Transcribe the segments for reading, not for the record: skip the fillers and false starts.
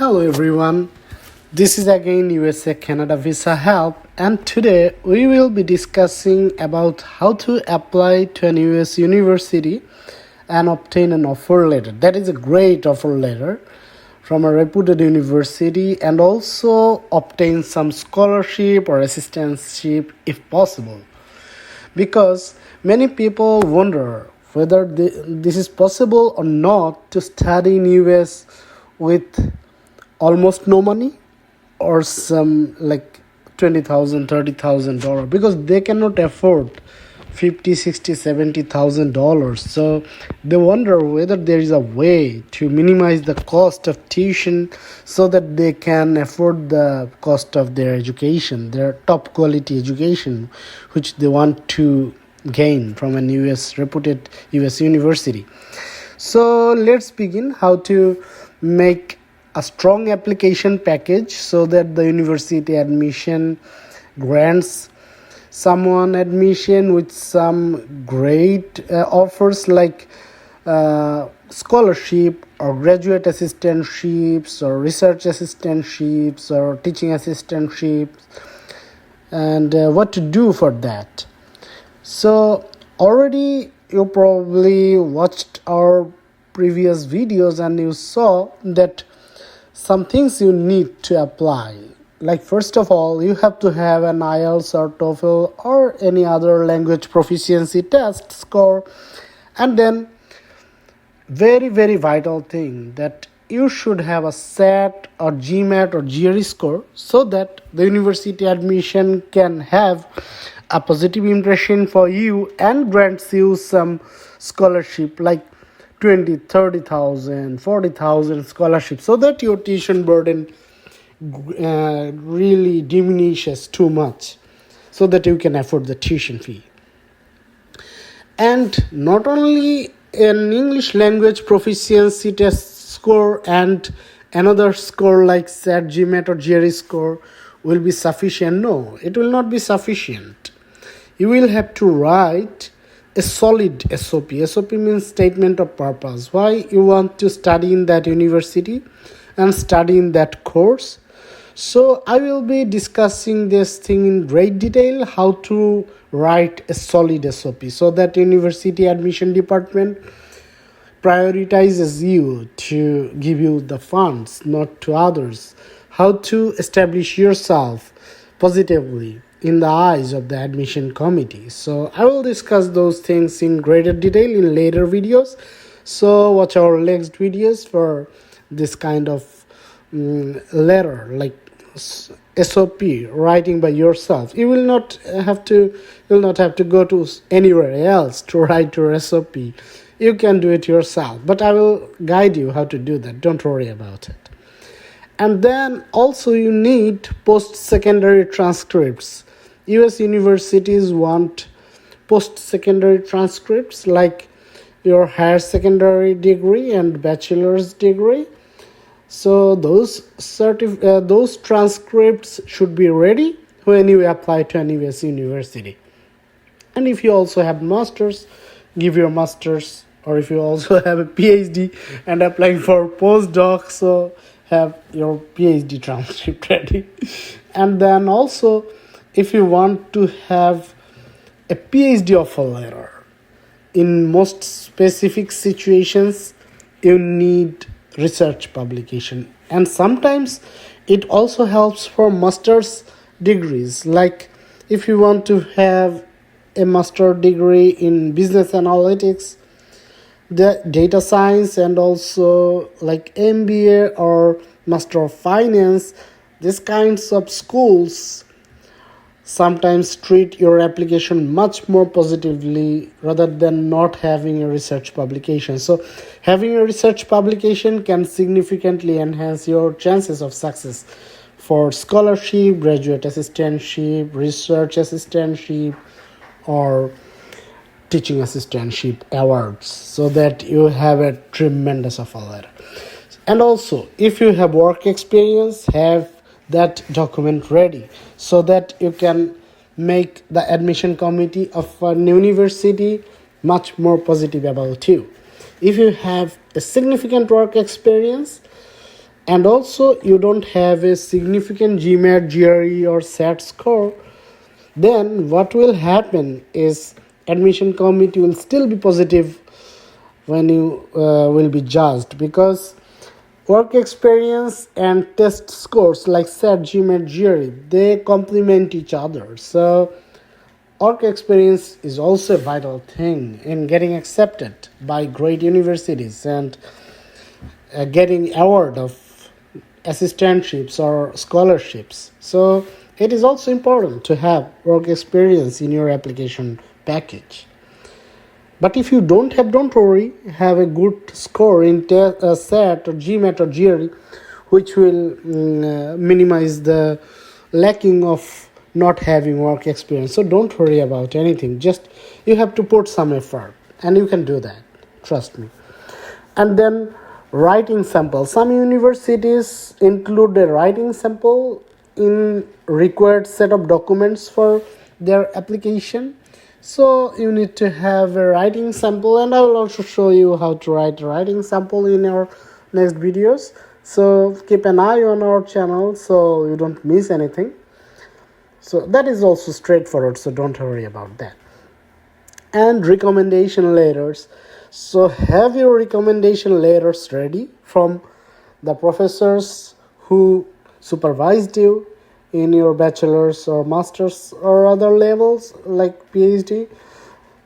Hello everyone, this is again USA Canada Visa Help, and today we will be discussing about how to apply to an US university and obtain an offer letter. That is a great offer letter from a reputed university, and also obtain some scholarship or assistantship if possible. Because many people wonder whether this is possible or not to study in US with almost no money or some like $20,000 $30,000, because they cannot afford 50 60 $70,000. So they wonder whether there is a way to minimize the cost of tuition so that they can afford the cost of their education, their top quality education, which they want to gain from an reputed US university. So let's begin how to make a strong application package so that the university admission grants someone admission with some great offers like scholarship or graduate assistantships or research assistantships or teaching assistantships, and what to do for that. So already you probably watched our previous videos and you saw that some things you need to apply. Like, first of all, you have to have an IELTS or TOEFL or any other language proficiency test score. And then very vital thing, that you should have a SAT or GMAT or GRE score so that the university admission can have a positive impression for you and grants you some scholarship like 20, 30,000, 40,000 scholarships, so that your tuition burden really diminishes too much, so that you can afford the tuition fee. And not only an English language proficiency test score and another score like SAT, GMAT or GRE score will be sufficient. No, it will not be sufficient. You will have to write a solid SOP. SOP means statement of purpose. Why you want to study in that university and study in that course. So I will be discussing this thing in great detail, how to write a solid SOP so that university admission department prioritizes you to give you the funds, not to others. How to establish yourself positively in the eyes of the admission committee. So I will discuss those things in greater detail in later videos. So watch our next videos for this kind of letter, like SOP, writing by yourself. You will not have to go to anywhere else to write your SOP. You can do it yourself, but I will guide you how to do that. Don't worry about it. And then also you need post-secondary transcripts. US universities want post-secondary transcripts like your higher secondary degree and bachelor's degree. So those transcripts should be ready when you apply to an US university. And if you also have master's, give your master's. Or if you also have a PhD and applying for postdoc, so have your PhD transcript ready. And then also, if you want to have a PhD offer letter, in most specific situations, you need research publication. And sometimes it also helps for master's degrees. Like if you want to have a master degree in business analytics, the data science, and also like MBA or Master of Finance, these kinds of schools sometimes treat your application much more positively rather than not having a research publication. So having a research publication can significantly enhance your chances of success for scholarship, graduate assistantship, research assistantship, or teaching assistantship awards, so that you have a tremendous offer letter. And also, if you have work experience, have that document ready so that you can make the admission committee of a university much more positive about you. If you have a significant work experience, and also you don't have a significant GMAT, GRE or SAT score, then what will happen is admission committee will still be positive when you will be judged, because work experience and test scores like SAT, GMAT, GRE, they complement each other. So work experience is also a vital thing in getting accepted by great universities and getting award of assistantships or scholarships. So it is also important to have work experience in your application package. But if you don't have, don't worry, have a good score in SAT or GMAT or GRE, which will minimize the lacking of not having work experience. So don't worry about anything. Just you have to put some effort, and you can do that. Trust me. And then writing sample. Some universities include a writing sample in required set of documents for their application. So you need to have a writing sample, and I will also show you how to write a writing sample in our next videos. So keep an eye on our channel so you don't miss anything. So that is also straightforward, so don't worry about that. And recommendation letters. So have your recommendation letters ready from the professors who supervised you in your bachelor's or master's or other levels like PhD,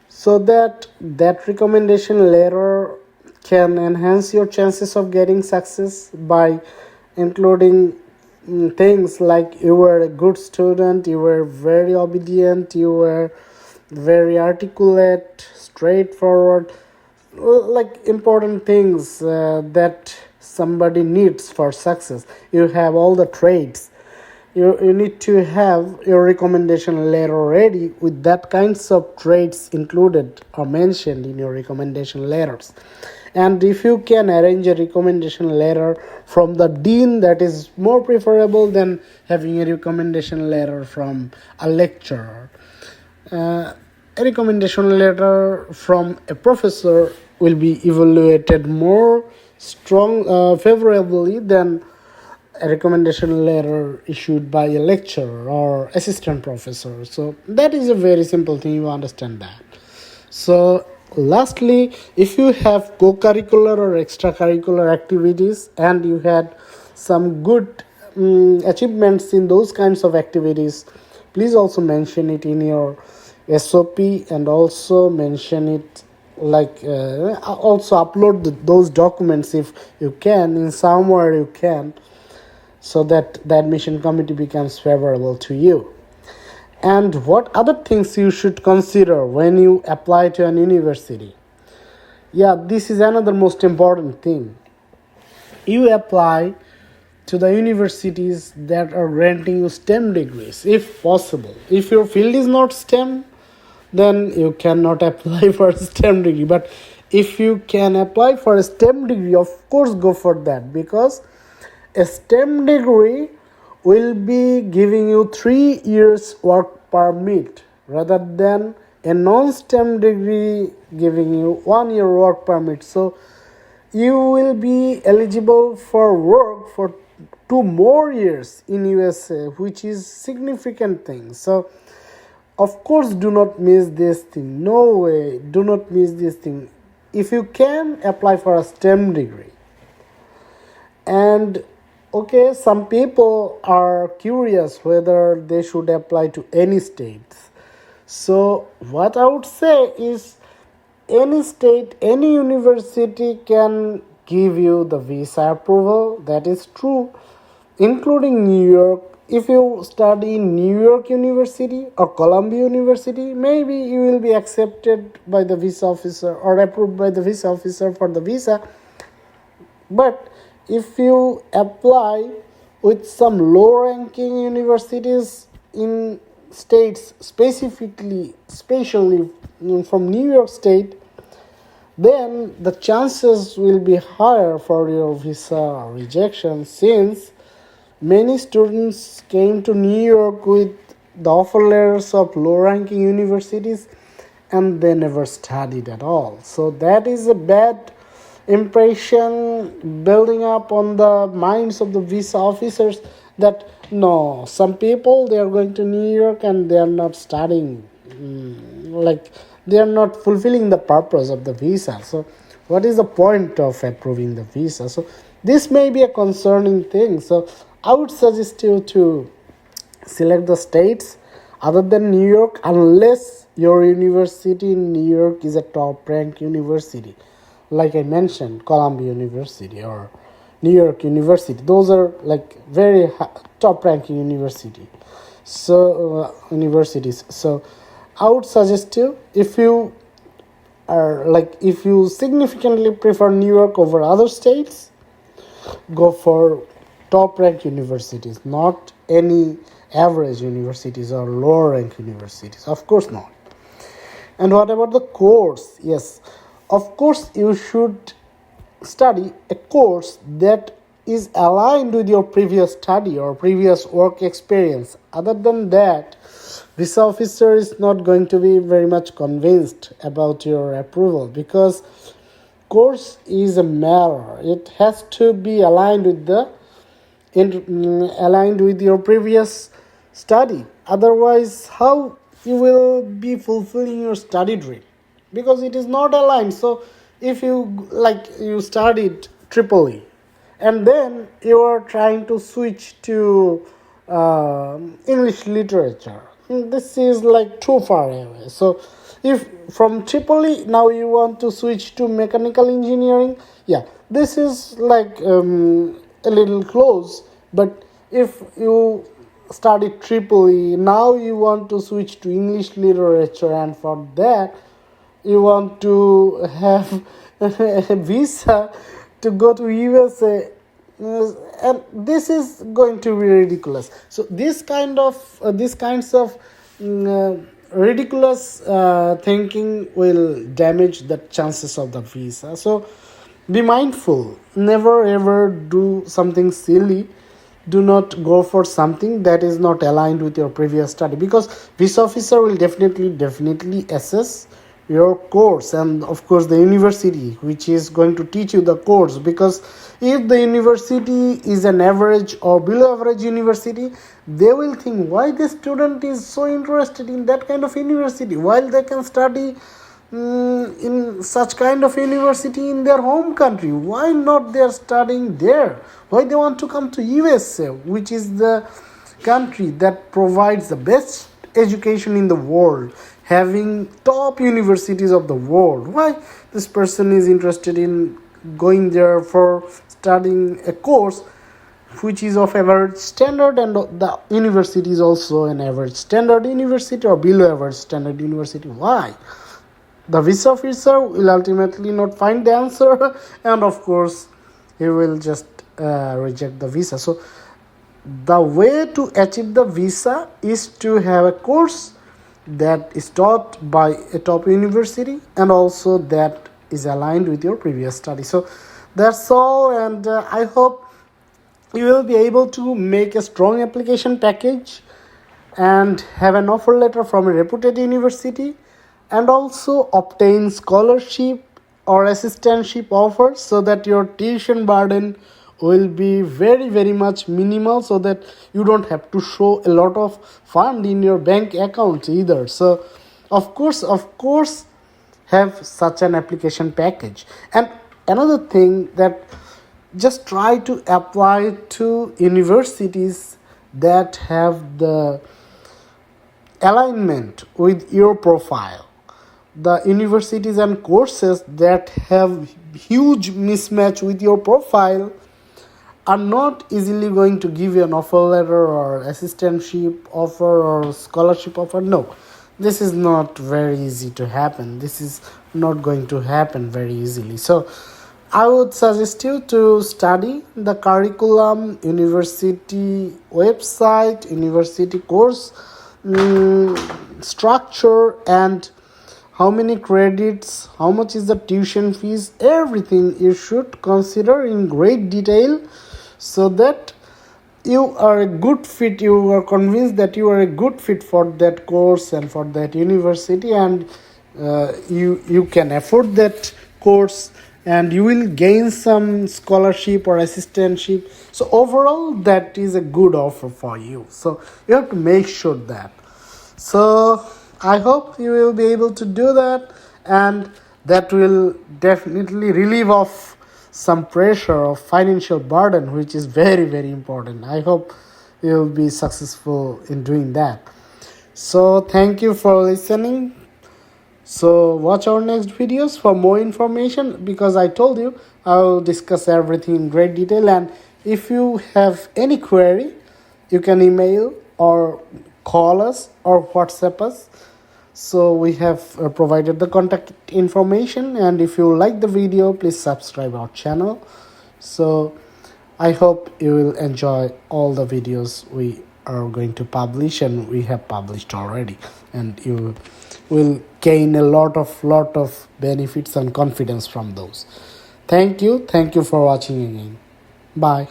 so that recommendation letter can enhance your chances of getting success by including things like you were a good student, you were very obedient, you were very articulate, straightforward, like important things that somebody needs for success. You have all the traits. You need to have your recommendation letter ready with that kinds of traits included or mentioned in your recommendation letters. And if you can arrange a recommendation letter from the dean, that is more preferable than having a recommendation letter from a lecturer. A recommendation letter from a professor will be evaluated more favorably than a recommendation letter issued by a lecturer or assistant professor. So that is a very simple thing, you understand that. So lastly, if you have co-curricular or extracurricular activities and you had some good achievements in those kinds of activities, please also mention it in your SOP, and also mention it also upload those documents if you can, in somewhere you can, so that the admission committee becomes favorable to you. And what other things you should consider when you apply to an university? Yeah, this is another most important thing. You apply to the universities that are granting you STEM degrees, if possible. If your field is not STEM, then you cannot apply for a STEM degree. But if you can apply for a STEM degree, of course go for that, because a STEM degree will be giving you 3 years work permit rather than a non-STEM degree giving you 1 year work permit. So you will be eligible for work for 2 more years in USA, which is significant thing. So of course do not miss this thing. No way, do not miss this thing. If you can, apply for a STEM degree. And okay, some people are curious whether they should apply to any states. So what I would say is, any state, any university can give you the visa approval. That is true, including New York. If you study in New York University or Columbia University, maybe you will be accepted by the visa officer or approved by the visa officer for the visa. But if you apply with some low-ranking universities in states, especially from New York State, then the chances will be higher for your visa rejection, since many students came to New York with the offer letters of low-ranking universities and they never studied at all. So that is a bad impression building up on the minds of the visa officers that no, some people they are going to New York and they are not studying, like they are not fulfilling the purpose of the visa. So what is the point of approving the visa? So this may be a concerning thing. So I would suggest you to select the states other than New York, unless your university in New York is a top ranked university, like I mentioned, Columbia University or New York University. Those are like very top ranking universities. So I would suggest you, if you if you significantly prefer New York over other states, go for top ranked universities, not any average universities or lower ranked universities. Of course not. And what about the course? Yes, of course you should study a course that is aligned with your previous study or previous work experience. Other than that, visa officer is not going to be very much convinced about your approval, because course is a matter. It has to be aligned with your previous study. Otherwise, how you will be fulfilling your study dream? Because it is not aligned. So if you studied Tripoli and then you are trying to switch to English literature, this is like too far away. So if from Tripoli now you want to switch to mechanical engineering, yeah, this is like a little close. But if you studied Tripoli, now you want to switch to English literature, and for that you want to have a visa to go to USA, and this is going to be ridiculous. So these kinds of ridiculous thinking will damage the chances of the visa. So be mindful, never ever do something silly. Do not go for something that is not aligned with your previous study, because visa officer will definitely assess your course, and of course the university which is going to teach you the course. Because if the university is an average or below average university, they will think, why the student is so interested in that kind of university while they can study in such kind of university in their home country. Why not they are studying there? Why they want to come to USA, which is the country that provides the best education in the world, having top universities of the world? Why this person is interested in going there for studying a course which is of average standard, and the university is also an average standard university or below average standard university? Why? The visa officer will ultimately not find the answer, and of course he will just reject the visa. So the way to achieve the visa is to have a course that is taught by a top university and also that is aligned with your previous study. So that's all, and I hope you will be able to make a strong application package and have an offer letter from a reputed university, and also obtain scholarship or assistantship offers, so that your tuition burden will be very much minimal, so that you don't have to show a lot of fund in your bank account either. So of course have such an application package. And another thing, that just try to apply to universities that have the alignment with your profile. The universities and courses that have huge mismatch with your profile are not easily going to give you an offer letter or assistantship offer or scholarship offer. No, this is not very easy to happen. This is not going to happen very easily. So I would suggest you to study the curriculum, university website, university course structure, and how many credits, how much is the tuition fees, everything you should consider in great detail, so that you are a good fit, you are convinced that you are a good fit for that course and for that university, and you can afford that course and you will gain some scholarship or assistantship. So overall that is a good offer for you, so you have to make sure that. So I hope you will be able to do that, and that will definitely relieve off some pressure of financial burden, which is very, very important. I hope you will be successful in doing that. So thank you for listening. So watch our next videos for more information, because I told you I will discuss everything in great detail. And if you have any query, you can email or call us or WhatsApp us. So we have provided the contact information, and if you like the video, please subscribe our channel. So I hope you will enjoy all the videos we are going to publish and we have published already, and you will gain a lot of benefits and confidence from those. Thank you for watching again. Bye.